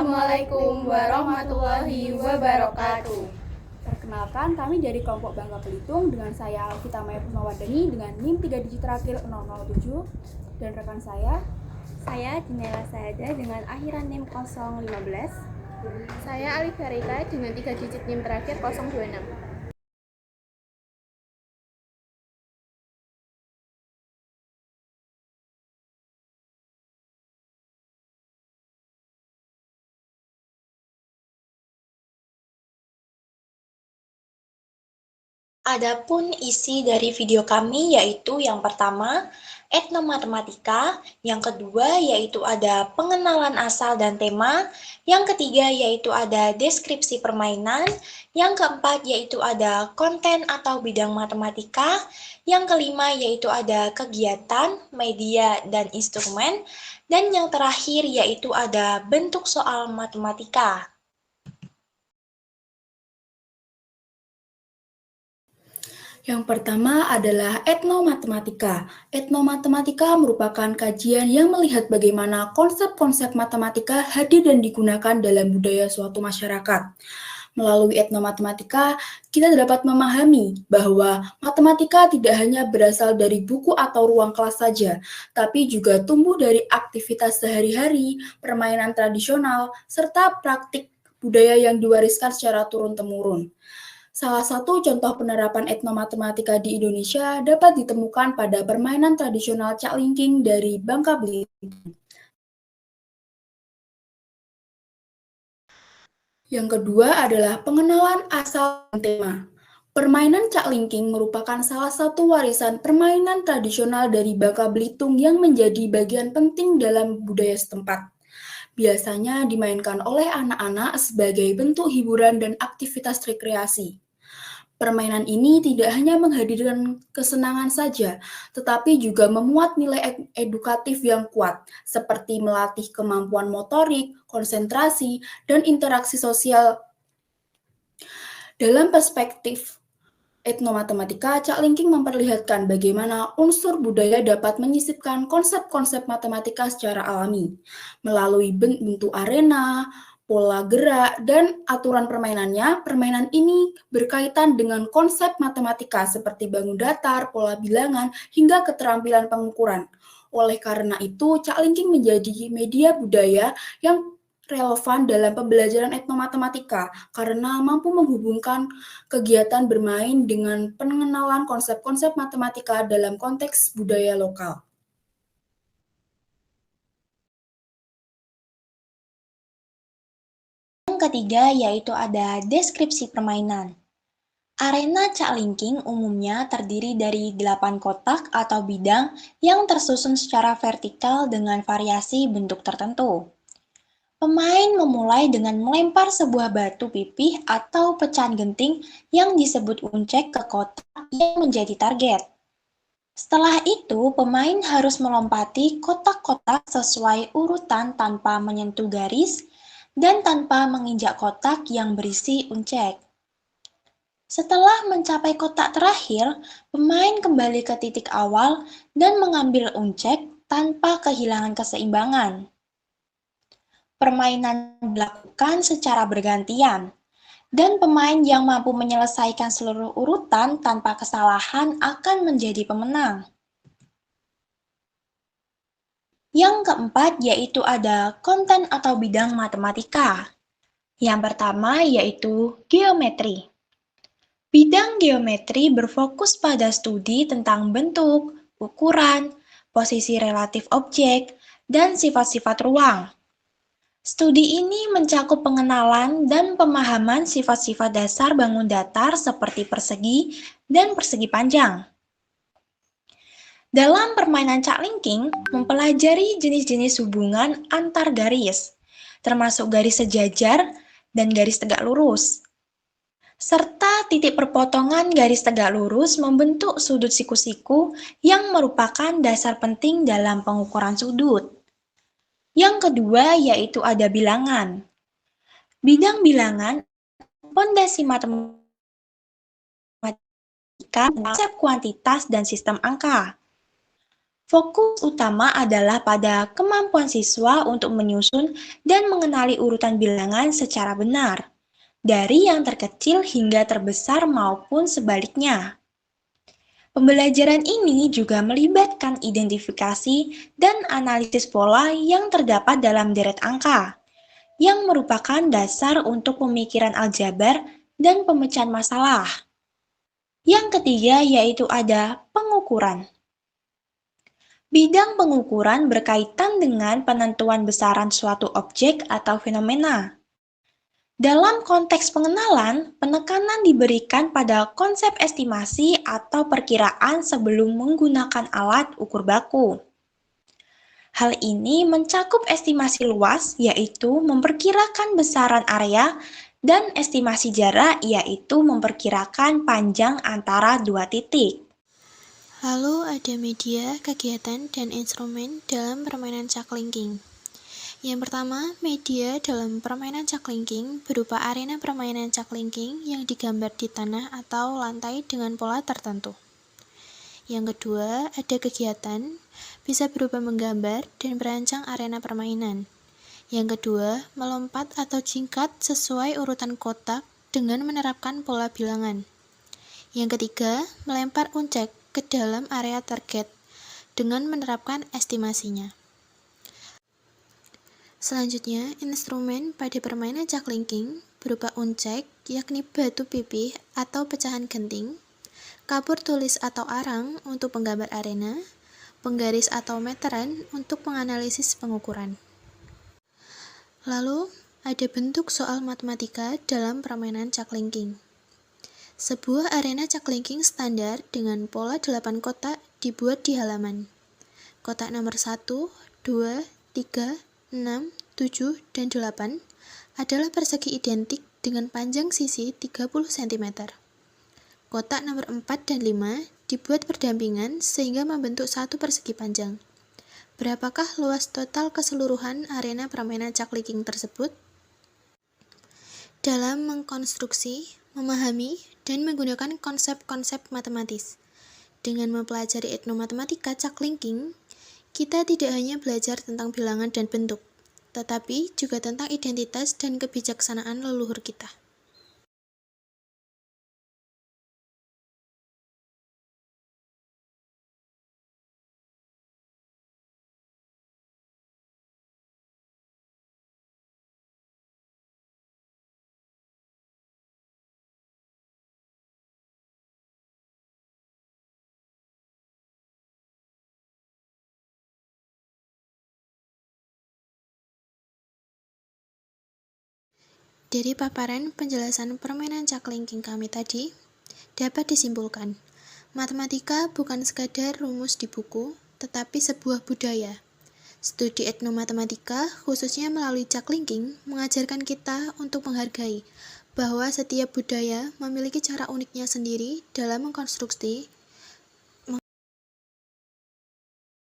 Assalamualaikum warahmatullahi wabarakatuh. Perkenalkan, kami dari kelompok Bangka Belitung dengan saya Alvita Maya Pusmawardani dengan NIM 3 digit terakhir 007 dan rekan saya Dinela Sayada dengan akhiran NIM 015. Saya Alif Rika dengan 3 digit NIM terakhir 026. Adapun isi dari video kami yaitu yang pertama, etnomatematika, yang kedua yaitu ada pengenalan asal dan tema, yang ketiga yaitu ada deskripsi permainan, yang keempat yaitu ada konten atau bidang matematika, yang kelima yaitu ada kegiatan, media, dan instrumen, dan yang terakhir yaitu ada bentuk soal matematika. Yang pertama adalah etnomatematika. Etnomatematika merupakan kajian yang melihat bagaimana konsep-konsep matematika hadir dan digunakan dalam budaya suatu masyarakat. Melalui etnomatematika, kita dapat memahami bahwa matematika tidak hanya berasal dari buku atau ruang kelas saja, tapi juga tumbuh dari aktivitas sehari-hari, permainan tradisional, serta praktik budaya yang diwariskan secara turun-temurun. Salah satu contoh penerapan etnomatematika di Indonesia dapat ditemukan pada permainan tradisional Caklingking dari Bangka Belitung. Yang kedua adalah pengenalan asal dan tema. Permainan Caklingking merupakan salah satu warisan permainan tradisional dari Bangka Belitung yang menjadi bagian penting dalam budaya setempat. Biasanya dimainkan oleh anak-anak sebagai bentuk hiburan dan aktivitas rekreasi. Permainan ini tidak hanya menghadirkan kesenangan saja, tetapi juga memuat nilai edukatif yang kuat, seperti melatih kemampuan motorik, konsentrasi, dan interaksi sosial. Dalam perspektif etnomatematika, Caklingking memperlihatkan bagaimana unsur budaya dapat menyisipkan konsep-konsep matematika secara alami, melalui bentuk arena, pola gerak, dan aturan permainannya. Permainan ini berkaitan dengan konsep matematika seperti bangun datar, pola bilangan, hingga keterampilan pengukuran. Oleh karena itu, Caklingking menjadi media budaya yang relevan dalam pembelajaran etnomatematika karena mampu menghubungkan kegiatan bermain dengan pengenalan konsep-konsep matematika dalam konteks budaya lokal. Yang ketiga yaitu ada deskripsi permainan. Arena Caklingking umumnya terdiri dari 8 kotak atau bidang yang tersusun secara vertikal dengan variasi bentuk tertentu. Pemain memulai dengan melempar sebuah batu pipih atau pecahan genting yang disebut uncek ke kotak yang menjadi target. Setelah itu, pemain harus melompati kotak-kotak sesuai urutan tanpa menyentuh garis dan tanpa menginjak kotak yang berisi uncek. Setelah mencapai kotak terakhir, pemain kembali ke titik awal dan mengambil uncek tanpa kehilangan keseimbangan. Permainan dilakukan secara bergantian, dan pemain yang mampu menyelesaikan seluruh urutan tanpa kesalahan akan menjadi pemenang. Yang keempat yaitu ada konten atau bidang matematika. Yang pertama yaitu geometri. Bidang geometri berfokus pada studi tentang bentuk, ukuran, posisi relatif objek, dan sifat-sifat ruang. Studi ini mencakup pengenalan dan pemahaman sifat-sifat dasar bangun datar seperti persegi dan persegi panjang. Dalam permainan Caklingking, mempelajari jenis-jenis hubungan antar garis, termasuk garis sejajar dan garis tegak lurus, serta titik perpotongan garis tegak lurus membentuk sudut siku-siku yang merupakan dasar penting dalam pengukuran sudut. Yang kedua yaitu ada bilangan. Bidang bilangan, pondasi matematika, konsep kuantitas dan sistem angka. Fokus utama adalah pada kemampuan siswa untuk menyusun dan mengenali urutan bilangan secara benar, dari yang terkecil hingga terbesar maupun sebaliknya. Pembelajaran ini juga melibatkan identifikasi dan analisis pola yang terdapat dalam deret angka, yang merupakan dasar untuk pemikiran aljabar dan pemecahan masalah. Yang ketiga yaitu ada pengukuran. Bidang pengukuran berkaitan dengan penentuan besaran suatu objek atau fenomena. Dalam konteks pengenalan, penekanan diberikan pada konsep estimasi atau perkiraan sebelum menggunakan alat ukur baku. Hal ini mencakup estimasi luas, yaitu memperkirakan besaran area, dan estimasi jarak, yaitu memperkirakan panjang antara dua titik. Lalu ada media, kegiatan, dan instrumen dalam permainan caklinking. Yang pertama, media dalam permainan caklinking berupa arena permainan caklinking yang digambar di tanah atau lantai dengan pola tertentu. Yang kedua, ada kegiatan, bisa berupa menggambar dan merancang arena permainan. Yang kedua, melompat atau jingkat sesuai urutan kotak dengan menerapkan pola bilangan. Yang ketiga, melempar uncek ke dalam area target dengan menerapkan estimasinya. Selanjutnya, instrumen pada permainan caklinking berupa uncek, yakni batu pipih atau pecahan genting, kapur tulis atau arang untuk penggambar arena, penggaris atau meteran untuk menganalisis pengukuran. Lalu, ada bentuk soal matematika dalam permainan caklinking. Sebuah arena caklinking standar dengan pola 8 kotak dibuat di halaman. Kotak nomor 1, 2, 3, 6, 7, dan 8 adalah persegi identik dengan panjang sisi 30 cm. Kotak nomor 4 dan 5 dibuat berdampingan sehingga membentuk satu persegi panjang. Berapakah luas total keseluruhan arena permainan caklinking tersebut? Dalam mengkonstruksi, memahami, dan menggunakan konsep-konsep matematis. Dengan mempelajari etnomatematika caklinking, kita tidak hanya belajar tentang bilangan dan bentuk, tetapi juga tentang identitas dan kebijaksanaan leluhur kita. Dari paparan penjelasan permainan caklinking kami tadi, dapat disimpulkan, matematika bukan sekadar rumus di buku, tetapi sebuah budaya. Studi etnomatematika, khususnya melalui caklinking, mengajarkan kita untuk menghargai bahwa setiap budaya memiliki cara uniknya sendiri dalam mengkonstruksi